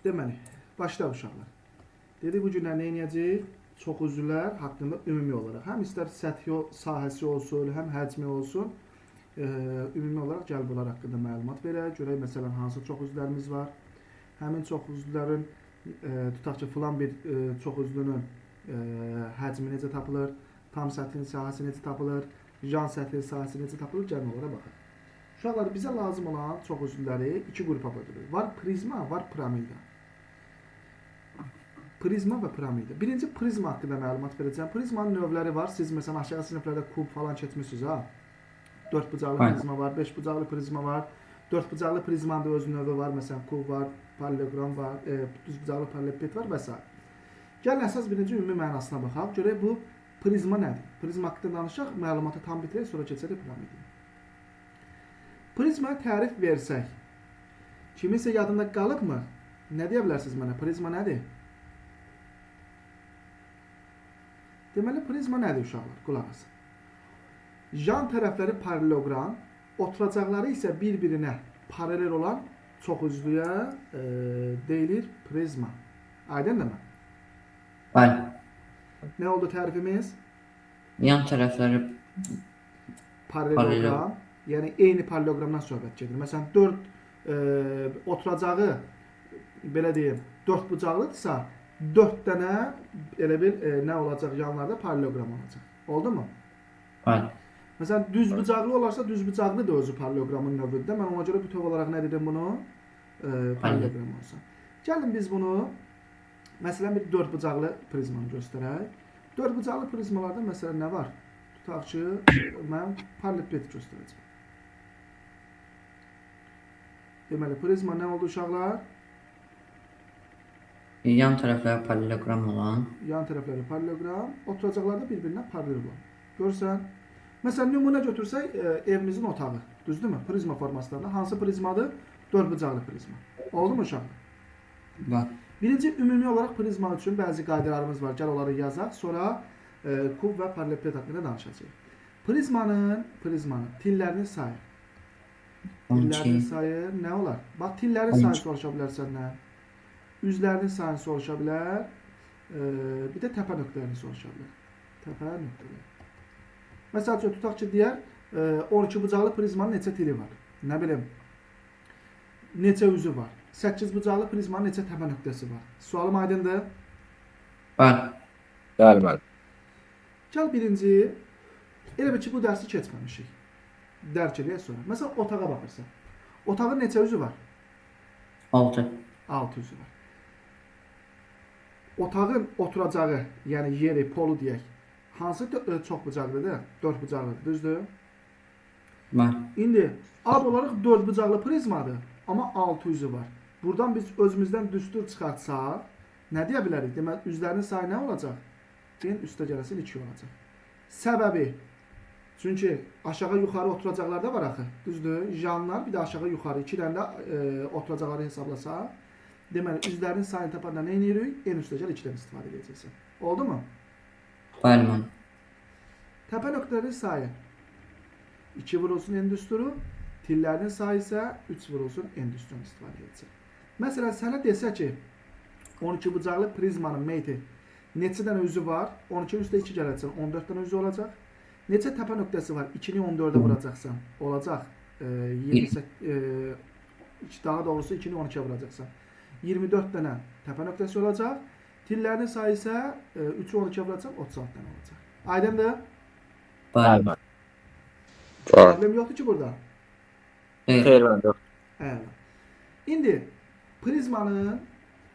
Deməli, başlayaq uşaqlar. Dedik bu günlər nə edəcəyik? Çox üzvlər haqqında ümumi olaraq. Həm istər səthi sahəsi olsun, həm həcmi olsun. Ümumi olaraq gəl bunlar haqqında məlumat verək. Görək məsələn hansı çox üzvlərimiz var. Həmin çox üzvlərin tutaq ki, filan bir çox üzvünün həcmi necə tapılır? Tam səthin sahəsi necə tapılır? Jan səthin sahəsi necə tapılır? Gəlin onlara baxaq. Uşaqlar, bizə lazım olan çox üzvləri iki qrupa bölürük. Var prizma, var piramida. Prizma və piramida. Birinci prizma haqqında məlumat verəcəm. Prizmanın növləri var. Siz məsələn aşağı siniflərdə kub falan keçmişsiniz ha. 4 bucaqlı prizma var, 5 bucaqlı prizma var. 4 bucaqlı prizmanın da öz növü var. Məsələn kub var, parallelogram var, düz bucaqlı paraleliped var və s. Gəlin əsas birinci ümumi mənasına baxaq. Görək bu prizma nədir? Prizma haqqında danışaq, məlumatı tam bitirək, sonra keçərik piramidaya. Prizmaya tərif versək, kiminsə yadında qalıbmı? Nə deyə bilərsiniz mənə? Prizma nədir? Deməli, prizma nədir uşaqlar? Qulaq asın. Jan tərəfləri paralelogram, oturacaqları isə bir-birinə paralel olan çoxüzlüyə deyilir prizma. Aydın mı? Bəli. Nə oldu tərifimiz? Yan tərəfləri Paralelogram, yəni eyni paralelogramdan söhbət gedir. Məsələn, 4 oturacağı, belə deyim, 4 bucaqlıdırsa, 4 dənə elə bir nə olacaq yanlarda paralelogram olacaq. Oldu mu? bəli. Məsələn, düz bucaqlı olarsa, düz bucaqlı da özü paralelogramın növüdür. Mən ona görə bütöv olaraq nə dedim bunu? Paralelogram olsun. Gəlin biz bunu, məsələn, bir 4 bucaqlı prizmanı göstərək. 4 bucaqlı prizmalarda məsələn nə var? Tutaq ki, mən paraleliped göstərəcəm. Deməli, prizma nə oldu uşaqlar? Yan tərəfləri paralelogram olan. Yan tərəfləri paralelogram, oturacaqlarda bir-birinə paralel olan. Görürsən? Məsələn, nümunə götürsək, evimizin otağı, düzdürmü? Prizma formasında. Hansı prizmadır? 4 bucaqlı prizma. Oldu mu uşaqlar? Var. Birinci, ümumi olaraq prizma üçün bəzi qaydalarımız var. Gəl onları yazaq. Sonra kub və paraleliped haqqında danışacağıq. Prizmanın tillərini sayır. Tillərini sayır. Nə olar? Bax, tillərin sayını soruşa bilər səndən. Üzlərinin sayını soruşa bilər. Bir də təpə nöqtələrini soruşa bilər. Təpə nöqtələri. Məsəl üçün, tutaq ki, deyər, 12 bucaqlı prizmanın neçə tili var? Nə bilim, neçə üzü var? 8 bucaqlı prizmanın neçə təpə nöqtəsi var? Sualım aydındır? Bəli. Bəli. Gəl birinci, elə bir ki, bu dərsi keçməmişik. Dərk eləyək sonra. Məsələn, otağa baxırsan. Otağın neçə üzü var? 6. 6 üzü var. Otağın oturacağı, yəni yeri, polu deyək, hansı çox bucaqlıdır? 4 bucaqlıdır, düzdür? Bəli. İndi ad olaraq 4 bucaqlı prizmadır, amma 6 üzü var. Buradan biz özümüzdən düstur çıxartsaq, nə deyə bilərik? Deməli, üzlərinin sayı nə olacaq? Deyən, üstə gələsin 2 olacaq. Səbəbi, çünki aşağı-yuxarı oturacaqlarda var axı, düzdür? Janlar, bir də aşağı-yuxarı, 2 dənə də oturacaqları hesablasaq, deməli, üzlərinin sayını tapanda nə edirik? En üstə gəl 2-dən istifadə edəcəksən. Oldu mu? Bəli, mən. Təpə nöqtələrin sayı 2 vurulsun en düsturu, tillərinin sayı isə 3 vurulsun en düsturundan istifadə edəcək. Məsələn, sənə desə ki, 12 bucaqlı prizmanın meyti neçə dənə üzü var? 12-nin üstə 2 gələcəksən, 14 dənə üzü olacaq. Neçə təpə nöqtəsi var? 2-ni 14-ə vuracaqsan, olacaq. 28, daha doğrusu 2-ni 12-ə vuracaqsan. 24 dənə təpə nöqtəsi olacaq. Tillərinin sayı isə 3-ü 12-ə vuracaq, 36 dənə olacaq. Aydındır? Bəli. Problem yoxdur ki burada. Xeyr, mən yox. Əla. İndi prizmanın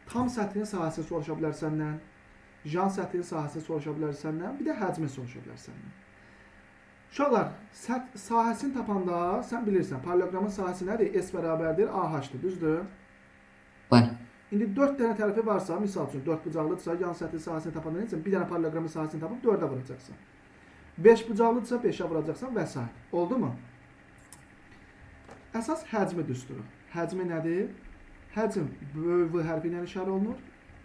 tam səthinin sahəsini soruşa bilər səndən, jan səthinin sahəsini soruşa bilər səndən, bir də həcmi soruşa bilər səndən. Uşaqlar, sahəsini tapanda sən bilirsən, paralelogramın sahəsi nədir? S bərabərdir, AH-dır, düzdür? Bəli. İndi 4 dənə tərəfi varsa, misal üçün 4 bucaqlıdırsa, yan səthin sahəsini tapanda necə? Bir dənə paralelogramın sahəsini tapıb 4-ə vuracaqsan. 5 bucaqlıdırsa 5-ə vuracaqsan və s. Oldu mu? Əsas həcmi düsturu. Həcmi nədir? Həcm V hərfi ilə işarə olunur.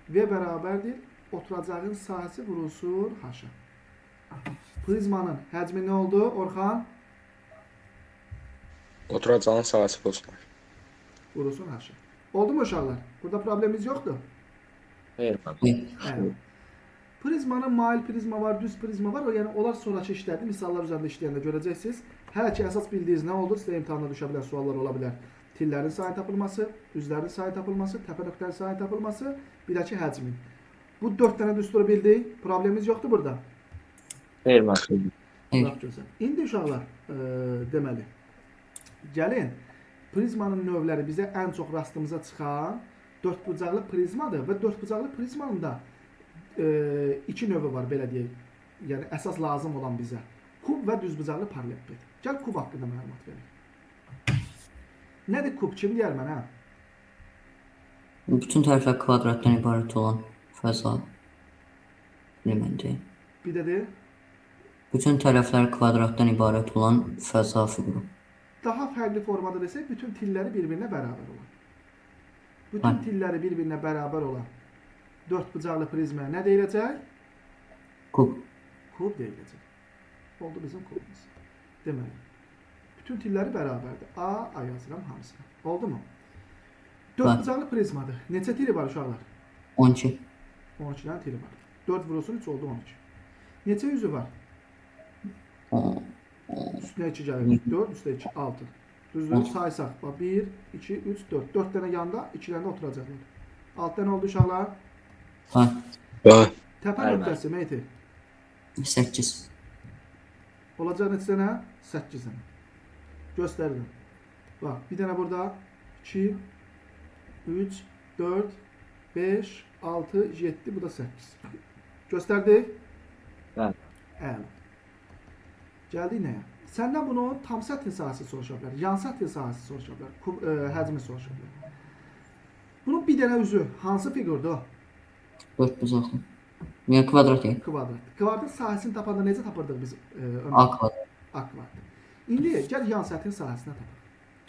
V bərabərdir. Oturacağın sahəsi vurulsun H-a. Prizmanın həcmi nə oldu Orxan? Oturacağın sahəsi vurulsun. Vurulsun H-a. Oldu mu uşaqlar? Burada problemimiz yoxdur. Xeyr, müəllim. Xeyr. Bəli. Prizmanın mail prizma var, düz prizma var. O yəni onlar sonrakı işlərdə misallar üzərində işləyəndə görəcəksiniz. Hələ ki əsas bildiyiniz nə oldu? Sizə imtahanda düşə bilən suallar ola bilər. Tillərin sayı tapılması, üzlərin sayı tapılması, təpə nöqtənin sayı tapılması, bir də ki həcmin. Bu 4 dənə düsturu bildik. Problemimiz yoxdur burada. Xeyr, müəllim. Xeyr. Lap gözəl. İndi uşaqlar, deməli, gəlin prizmanın növləri bizə ən çox rastımıza çıxan dördbucaqlı prizmadır və dördbucaqlı prizmanın da iki növü var, belə deyək. Yəni əsas lazım olan bizə kub və düzbucaqlı paralellepiped. Gəl kub haqqında məlumat verək. Nədir kub? Kim deyər mənə? Bütün tərəflər kvadratdan ibarət olan fəza elementi. Bir də de, Bütün tərəflər kvadratdan ibarət olan fəza fiquru. daha fərqli formada desək, bütün tilləri bir-birinə bərabər olan. Bütün Hə. tilləri bir-birinə bərabər olan dördbucaqlı prizmaya nə deyiləcək? Kub. Kub deyiləcək. Oldu bizim kubumuz. Deməli, bütün tilləri bərabərdir. A yazıram hamısına. Oldu mu? Dördbucaqlı prizmadır. Neçə tili var uşaqlar? 12. 12 dənə tili var. 4 vurulsun 3 oldu 12. Neçə üzü var? Üstünə 2 gəlir. 4, üstə 2, 6. Düzdür? Saysaq. 1, 2, 3, 4. 4 dənə yanda, 2 dənə də oturacaqlar. 6 dənə oldu uşaqlar. Ha. Bəli. Təpə Bəli, nöqtəsi, meyti. 8. Olacaq neçə dənə? 8 dənə. Göstərirəm. Bax, bir dənə burada 2, 3, 4, 5, 6, 7, bu da 8. Göstərdik? Bəli. Əla. Gəldik nəyə? Səndən bunu tam səthi sahəsi soruşa bilər, yan səthi sahəsi soruşa bilər, həcmi soruşa bilər. Bunun bir dənə üzü hansı fiqurdur? 4 bucaqlı. Yəni kvadrat deyil. Kvadrat. Kvadrat sahəsini tapanda necə tapırdıq biz? A kvadrat. A kvadrat. İndi gəl yan səthin sahəsinə tapaq.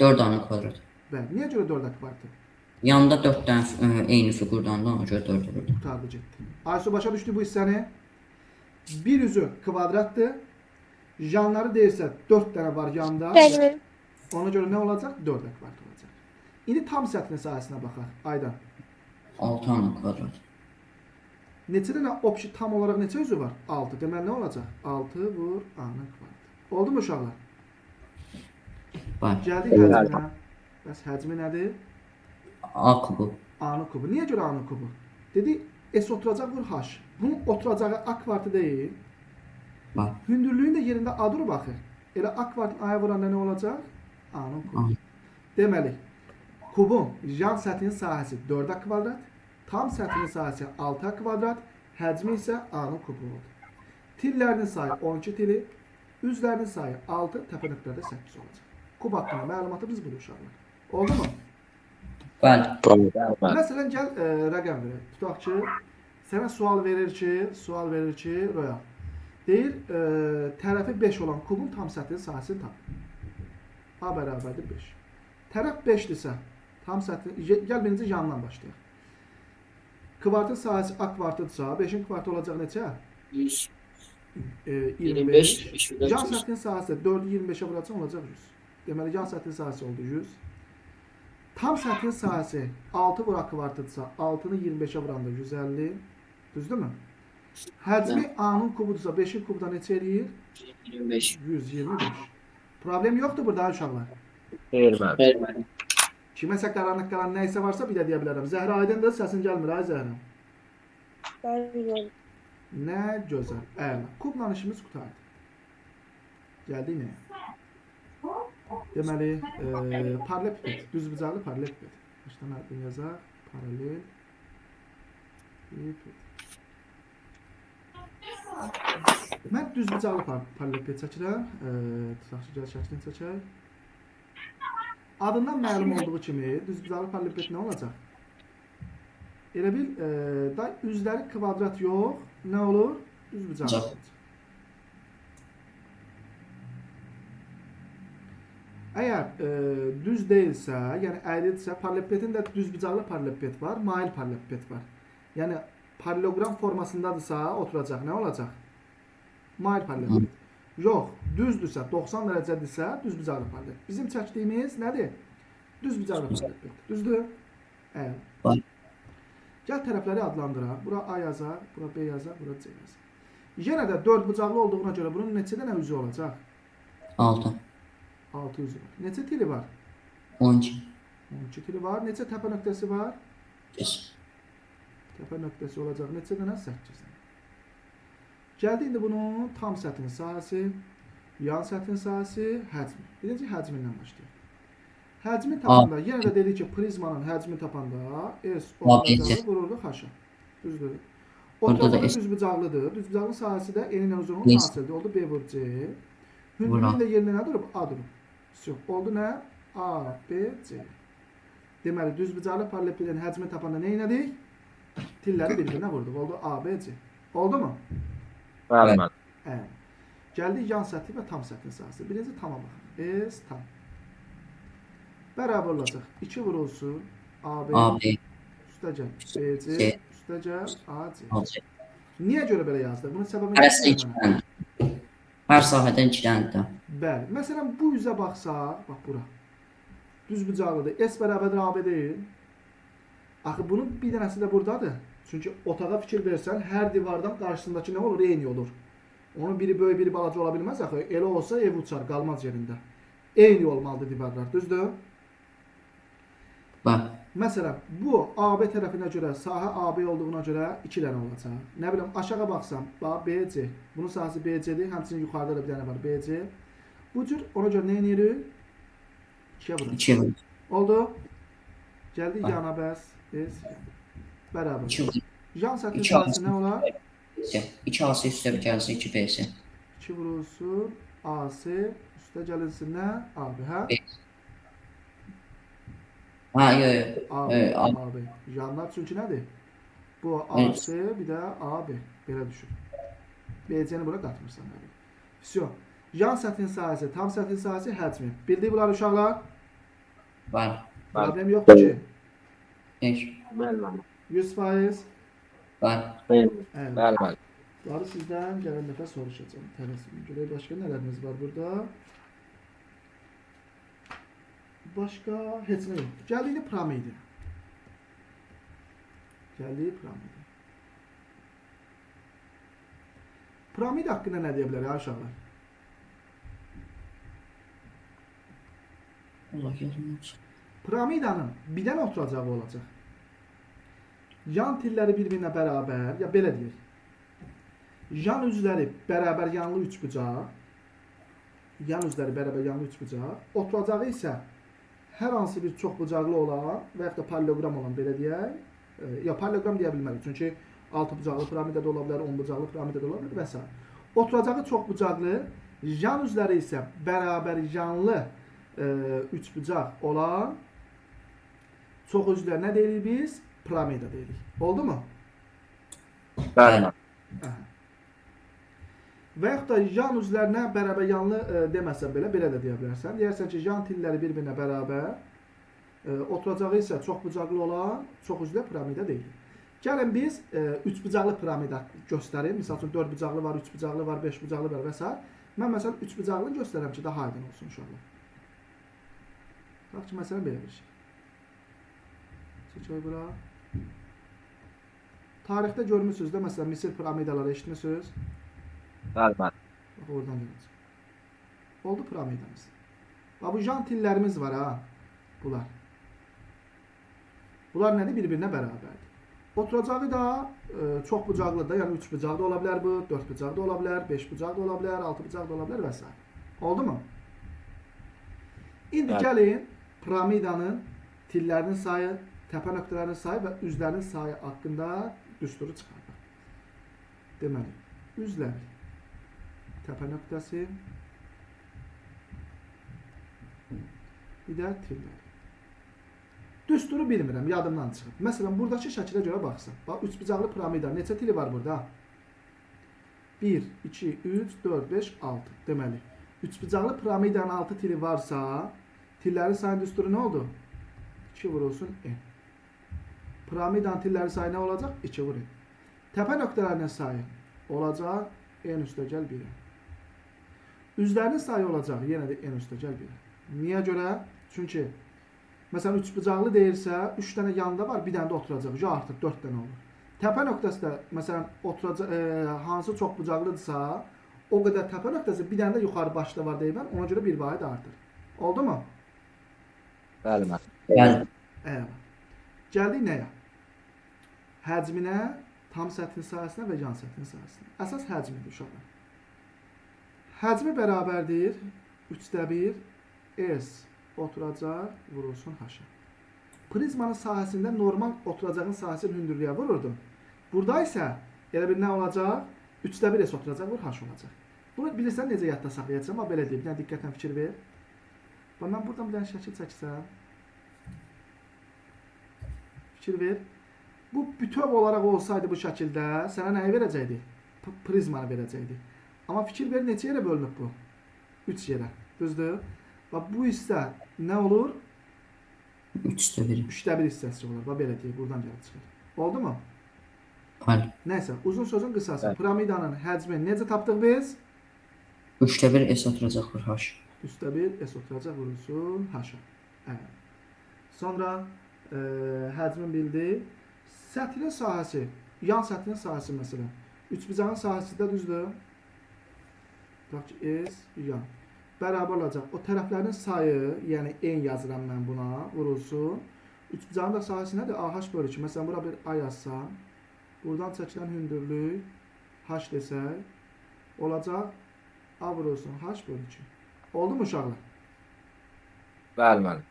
4 dənə kvadrat. Bəli, niyə görə 4 kvadratdır? Yanında 4 dənə eyni fiqurdan da ona görə 4 olur. Qutardı getdi. Aysu başa düşdü bu hissəni. Bir üzü kvadratdır. Yanları deyirsə 4 dənə var yanda. Bəli. Ona görə nə olacaq? 4 kvadrat olacaq. İndi tam səthin sahəsinə baxaq. Aydan. 6 dənə kvadrat. Neçə dənə tam olaraq neçə üzü var? 6. Deməli nə olacaq? 6 vur A-nın kvadratı. Oldu mu uşaqlar? Bəli. Gəldik həcminə. Bəs həcmi nədir? A kubu. A-nın kubu. Niyə görə A-nın kubu? Dedi, S oturacaq vur H. Bunun oturacağı A kvartı deyil. Bəli. Hündürlüyün də yerində A dur baxır. Elə A kvartın A'ya vuranda nə olacaq? A-nın kubu. A. Deməli, kubun yan səthinin sahəsi 4 kvadrat, tam səthinin sahəsi 6 kvadrat, həcmi isə A-nın kubu oldu. Tillərinin sayı 12 tili, üzlərinin sayı 6, təpə nöqtədə 8 olacaq. Kub haqqında məlumatımız budur uşaqlar. Oldu mu? Bəli. Bəli. Məsələn, gəl rəqəm verək. Tutaq ki, sənə sual verir ki, Royal. Deyir, tərəfi 5 olan kubun tam səthinin sahəsini tap. A bərabərdir 5. Tərəf 5-dirsə, tam səthi, gəl birinci yandan başlayaq. Kvartın sahəsi A kvartıdırsa, 5-in kvartı olacaq neçə? 100. 25. Yan səthinin sahəsi 4-ü 25-ə vuracaq, olacaq 100. Deməli, yan səthinin sahəsi oldu 100. Tam səthinin sahəsi 6 vur A kvartıdırsa, 6-nı 25-ə vuranda 150. Düzdürmü? Həcmi A-nın kubudursa, 5-in kubuda neçə eləyir? 25. 125. Problem yoxdur burada uşaqlar. Xeyr, müəllim. Bəli. Kiməsə qaranlıq qalan nə isə varsa bir də deyə bilərəm. Zəhra aydındır, səsin gəlmir, ay Zəhra. Bəli. Nə gözəl, əla. Kubla işimiz qutardı. Gəldik nəyə? Deməli, paralellepiped, düzbucaqlı paralellepiped. Başdan adını yazaq, paralellepiped. Mən düzbucaqlı paralellepiped çəkirəm. Tutaq ki, gəl şəklini çəkək. Adından məlum olduğu kimi düzbucaqlı paralellepiped nə olacaq? Elə bil, üzləri kvadrat yox, nə olur? Düzbucaqlı olacaq. Əgər düz deyilsə, yəni əyridirsə, paralellepipedin də düzbucaqlı paralellepiped var, mail paralellepiped var. Yəni paralelogram formasındadırsa oturacaq, nə olacaq? Mail paralellepiped. Yox, düzdürsə, 90 dərəcədirsə düzbucaqlı paralellepiped. Bizim çəkdiyimiz nədir? Düzbucaqlı paralellepiped. Düzdür? Əl. Var. Gəl tərəfləri adlandıraq. Bura A yazaq, bura B yazaq, bura C yazaq. Yenə də 4 bucaqlı olduğuna görə bunun neçə dənə üzü olacaq? 6. 6 üzü var. Neçə tili var? 12. 12 tili var. Neçə təpə nöqtəsi var? 5. Təpə nöqtəsi olacaq. Neçə dənə? 8 dənə. Gəldi indi bunun tam səthin sahəsi, yan səthin sahəsi, həcmi. Birinci həcmindən başlayaq. Həcmi tapanda, yenə də dedik ki, prizmanın həcmi tapanda S oturacağı vururduq H-a. Düzdür. Oturacaq düzbucaqlıdır. Düzbucaqlının sahəsi də N ilə uzunluğun hasildir. Oldu B vur C. Hündürlüyün də yerində nə durub? A durub. Oldu nə? A, B, C. Deməli, düzbucaqlı paralelipipedin həcmi tapanda nə elədik? Tilləri bir-birinə vurduq. Oldu A, B, C. Oldu mu? Bəli, müəllim. Gəldik yan səthi və tam səthin sahəsi. Birinci tama baxın. S tam. Bərabər olacaq. 2 vurulsun. AB. Üstəcə BC. Üstəcə AC. Niyə görə belə yazdıq? Bunun səbəbi nədir? Hər sahədən 2 dənədir. Bəli. Məsələn, bu üzə baxsaq, bax bura. Düzbucaqlıdır. S bərabərdir AB deyil. Axı bunun bir dənəsi də buradadır. Çünki otağa fikir versən, hər divardan qarşısındakı nə olur? Eyni olur. Onun biri böyük, biri balaca ola bilməz axı. Elə olsa ev uçar, qalmaz yerində. Eyni olmalıdır divarlar, düzdür? Bəli. Məsələn, bu AB tərəfinə görə, sahə AB olduğuna görə 2 dənə olacaq. Nə bilim, aşağı baxsam, bax BC. Bunun sahəsi BC-dir, həmçinin yuxarıda da bir dənə var BC. Bu cür, ona görə nə edirik? 2-yə vurur. 2 vurur. Oldu? Gəldik yana bəs. Bərabər. Yan səthin sahəsi nə olar? 2 AC üstə bir gəlsin, 2 BC. 2 vurulsun, AC, üstə gəlinsin nə? AB, hə? Ha, yox. AB. Yanlar çünki nədir? Bu AC, bir də AB. Belə düşün. BC-ni bura qatmırsan. Всё. Yan səthin sahəsi, tam səthin sahəsi, həcmi. Bildik bunlar uşaqlar? Var. Problem yoxdur ki. Heç. Bəli, 100%. Var. bəli. Bunları sizdən gələn dəfə soruşacağım. Tələsin. Görək başqa nələriniz var burada? Başqa heç nə yoxdur. Gəldik piramidi. Piramid haqqında nə deyə bilərik aşağılar? Allah yazılmaz. Piramidanın bir dənə oturacağı olacaq. Yan tilləri bir-birinə bərabər, ya belə deyək. Yan üzləri bərabər yanlı üçbucaq. Yan üzləri bərabər yanlı üçbucaq. Oturacağı isə hər hansı bir çoxbucaqlı olan və yaxud da parallelogram olan belə deyək. Ya parallelogram deyə bilmərik. Çünki 6 bucaqlı piramida da ola bilər, 10 bucaqlı piramida da ola bilər və s. Oturacağı çoxbucaqlı, yan üzləri isə bərabər yanlı üçbucaq olan çox üzvlər nə deyirik biz? Piramida deyirik. Oldu mu? Bəli. Və yaxud da yan üzlərinə bərabər yanlı deməsən belə də deyə bilərsən. Deyərsən ki, yan tilləri bir-birinə bərabər, oturacağı isə çoxbucaqlı olan çox üzvlər piramida deyirik. Gəlin biz üçbucaqlı piramida göstərim. Misal üçün 4 bucaqlı var, 3 bucaqlı var, 5 bucaqlı var və s. Mən məsələn 3 bucaqlını göstərəm ki, daha aydın olsun uşaqlar. Bax ki, məsələn belə bir şey. Çəkək bura. Tarixdə görmüsünüz də, məsələn, Misir piramidaları eşitmişsiniz. Bəli. Bax, oradan gələcək. Oldu piramidamız. Bax, bu yan tillərimiz var, ha. Bunlar. Bunlar nədir? Bir-birinə bərabərdir. Oturacağı da çox bucaqlıdır, yəni 3 bucaq da ola bilər bu, 4 bucaq da ola bilər, 5 bucaq da ola bilər, 6 bucaq da ola bilər və s. Oldu mu? İndi gəlin piramidanın tillərinin sayı, təpə nöqtələrinin sayı və üzlərinin sayı haqqında düsturu çıxardıq. Deməli, üzlər, təpə nöqtəsi, bir də tillər. Düsturu bilmirəm, yadımdan çıxıb. Məsələn, buradakı şəkilə görə baxsın. Bax, 3 bucaqlı piramida, neçə tili var burada? 1, 2, 3, 4, 5, 6. Deməli, 3 bucaqlı piramidanın 6 tili varsa, tillərin sayının düsturu nə oldu? 2 vurulsun N. Piramidanın tilləri sayı nə olacaq? 2 vur N. Təpə nöqtələrinin sayı olacaq N üstəgəl 1. Üzlərinin sayı olacaq yenə də N üstəgəl 1. Niyə görə? Çünki Məsələn, üçbucaqlı deyirsə, 3 dənə yanında var, bir dənə də oturacaq. Ya artıq 4 dənə olur. Təpə nöqtəsi də məsələn oturacaq hansı çoxbucaqlıdırsa, o qədər təpə nöqtəsi bir dənə də yuxarı başda var deyibəm. Ona görə bir vahid artır. Oldu mu? Bəli, müəllim. Bəli. Əla. Gəldik nəyə? Həcminə, tam səthin sahəsinə və yan səthin sahəsinə. Əsas həcmidir uşaqlar. Həcmi bərabərdir 1/3 S oturacaq vurulsun H-a. Prizmanın sahəsində normal oturacağın sahəsinin hündürlüyə vururdum. Burada isə elə bir nə olacaq? 3/1 S oturacaq, vur H olacaq. Bunu bilirsən necə yadda saxlayacağam? Amma belə deyim, bir dənə diqqətlə fikir ver. Bax, mən buradan bir dənə şəkil çəksəm. Fikir ver. Bu bütöv olaraq olsaydı bu şəkildə sənə nəyi verəcəkdi? Prizmanı verəcəkdi. Amma fikir ver neçə yerə bölünüb bu? 3 yerə. Düzdür? Bax, bu hissə nə olur? 3/1. 3/1 hissəsi olur. Bax, belə deyək, buradan gəlib çıxır. Oldu mu? Bəli. Nəysə, uzun sözün qısası. Piramidanın həcmini necə tapdıq biz? 3/1 S oturacaq vur H. 3/1 S oturacaq vurulsun H-a. Əla. Sonra həcmin bildik. Səthinin sahəsi, yan səthinin sahəsi məsələn. Üçbucağın sahəsi də düzdür. Bax ki, S yan. Bərabər olacaq. O tərəflərin sayı, yəni n yazıram mən buna, vurulsun. Üçbucağın da sahəsi nədir? AH bölü 2. Məsələn, bura bir A yazsam, buradan çəkilən hündürlük H desək, olacaq A vurulsun H bölü 2. Oldu mu uşaqlar? Bəli, müəllim.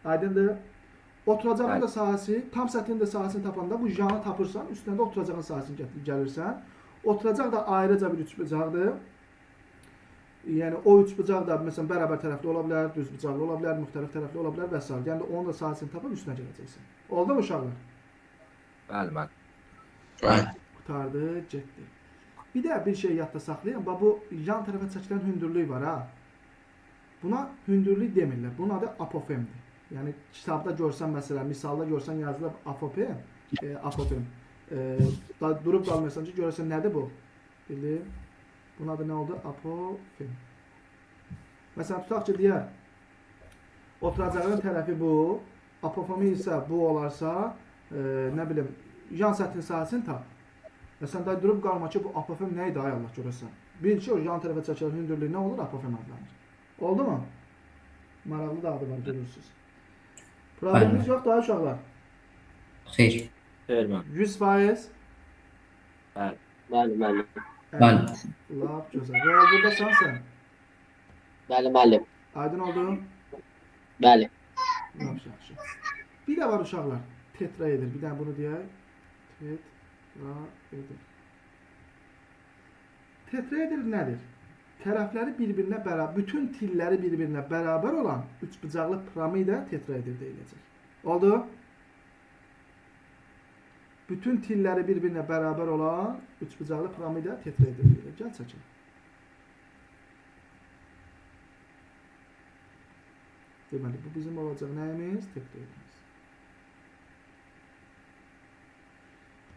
Aydındır. Oturacağın Bəli. da sahəsi, tam səthin də sahəsini tapanda bu janı tapırsan, üstündə də oturacağın sahəsini gəlirsən. Oturacaq da ayrıca bir üçbucaqdır. Yəni o üçbucaq da məsələn bərabər tərəfli ola bilər, düz bucaqlı ola bilər, müxtəlif tərəfli ola bilər və s. Yəni onun da sahəsini tapıb üstünə gələcəksən. Oldu mu uşaqlar? Bəli, müəllim. Bəli. Qutardı, getdi. Bir də bir şey yadda saxlayın. Bax bu yan tərəfə çəkilən hündürlük var ha. Buna hündürlük demirlər. Bunun adı apofemdir. Yəni kitabda görsən məsələn, misalda görsən yazılıb apofem, apofem. Durub qalmırsan ki, görəsən nədir bu? Bildim. Bunun adı nə oldu? Apofem. Məsələn, tutaq ki, deyək, oturacağın tərəfi bu, apofemi isə bu olarsa, nə bilim, yan səthin sahəsini tap. Məsələn, da durub qalma ki, bu apofem nə idi, ay Allah görəsən. Bil ki, o yan tərəfə çəkilən hündürlük nə olur? Apofem adlanır. Oldu mu? Maraqlı da adı var, görürsünüz. Problemimiz yoxdur, ay uşaqlar. Xeyr. Xeyr, müəllim. 100%. Bəli. Bəli, müəllim. Bəli. Laf gözəl. Real buradasan sən. Bəli, müəllim. Aydın oldu. Bəli. Laf yaxşı. Bir də var uşaqlar. Tetraeder. Bir dənə bunu deyək. Tetraeder. Tetraeder nədir? Tərəfləri bir-birinə bərabər, bütün tilləri bir-birinə bərabər olan üçbucaqlı piramida tetraeder deyiləcək. Oldu? Bütün tilləri bir-birinə bərabər olan üçbucaqlı piramida tetraeder deyiləcək. Gəl çəkin. Deməli, bu bizim olacaq nəyimiz? Tetraederimiz.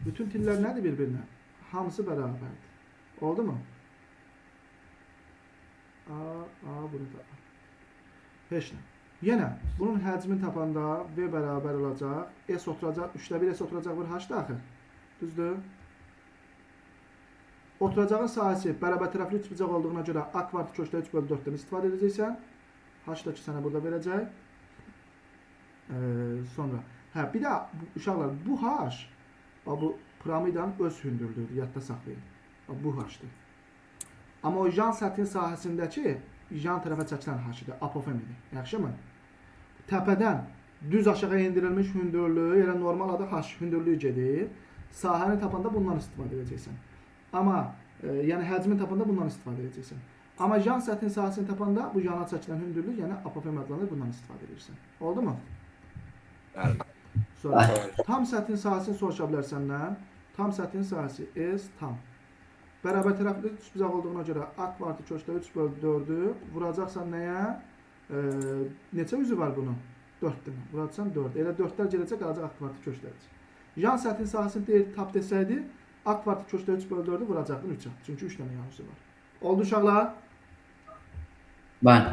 Bütün tillər nədir bir-birinə? Hamısı bərabərdir. Oldu mu? A burada. Heç nə. Yenə bunun həcmini tapanda V bərabər olacaq. S oturacaq, 3/1 S oturacaq vur H daxil. Düzdür? Oturacağın sahəsi bərabər tərəfli üçbucaq olduğuna görə A kvadrat köşkdə 3/4-dən istifadə edəcəksən. H da ki sənə burada verəcək. Sonra. Bir də uşaqlar bu H bu piramidanın öz hündürlüyüdür. Yadda saxlayın. Bu H-dır. Amma o yan səthin sahəsindəki yan tərəfə çəkilən H-dır. Apofem idi. Yaxşımı? Təpədən düz aşağı endirilmiş hündürlüyü, elə normal adı H hündürlüyü gedir. Sahəni tapanda bundan istifadə edəcəksən. Amma yəni həcmini tapanda bundan istifadə edəcəksən. Amma yan səthin sahəsini tapanda bu yana çəkilən hündürlük, yəni apofem adlanır, bundan istifadə edirsən. Oldu mu? Bəli. Sonra tam səthin sahəsini soruşa bilər səndən. Tam səthin sahəsi S tam. Bərabər tərəfli üçbucaq olduğuna görə A kvadrat köşkdə 3/4-ü vuracaqsan nəyə? Neçə üzü var bunun? 4 dənə. Vuracaqsan 4. Elə 4-lər gələcək, qalacaq A kvadrat köşkdəcək. Yan səthin sahəsini tap desəydi, A kvadrat köşkdə 3/4-ü vuracaqdın 3-ə. Çünki 3 dənə yan üzü var. Oldu uşaqlar? Bəli.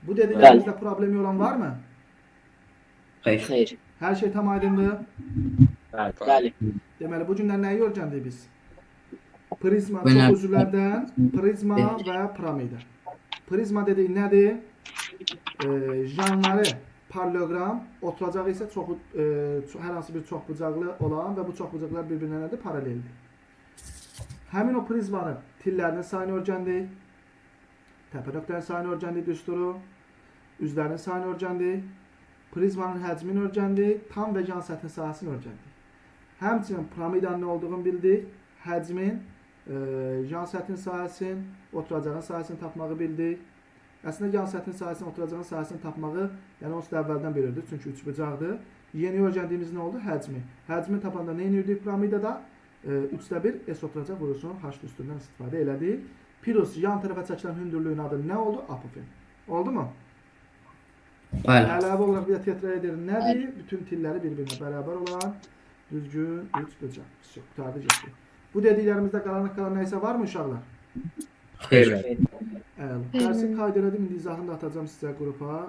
Bu dediklərimizdə problemi olan var mı? Xeyr. Xeyr. Hər şey tam aydındır. Bəli. Deməli, bu günlər nəyi öyrəndik biz? Prizma, Bölüm. çox üzvlərdən prizma və piramida. Prizma dediyi nədir? Janrları parallelogram, oturacağı isə hər hansı bir çoxbucaqlı olan və bu çoxbucaqlar bir-birinə nədir? Paraleldir. Həmin o prizmanın tillərinin sayını öyrəndik. Təpə nöqtənin sayını öyrəndik, düsturu. Üzlərinin sayını öyrəndik. Prizmanın həcmini öyrəndik. Tam və yan səthin sahəsini öyrəndik. Həmçinin piramidanın nə olduğunu bildik. Həcmin, yan səthin sahəsini, oturacağın sahəsini tapmağı bildik. Əslində yan səthin sahəsini, oturacağın sahəsini tapmağı, yəni onsuz da əvvəldən bilirdik, çünki üçbucaqdır. Yeni öyrəndiyimiz nə oldu? Həcmi. Həcmi tapanda nə edirdik piramidada? 1/3 S oturacaq vurursun, H üstündən istifadə elədik. Pirus yan tərəfə çəkilən hündürlüyün adı nə oldu? Apofen. Oldu mu? Bəli. Əlavə olaraq bir də təkrar edir. Nədir? Bütün tilləri bir-birinə bərabər olan düzgün üç bucaq. Qurtardı getdi. Bu dediklərimizdə qalan nə isə varmı uşaqlar? Xeyr. Dərsi kayd elədim, indi izahını da atacağım sizə qrupa.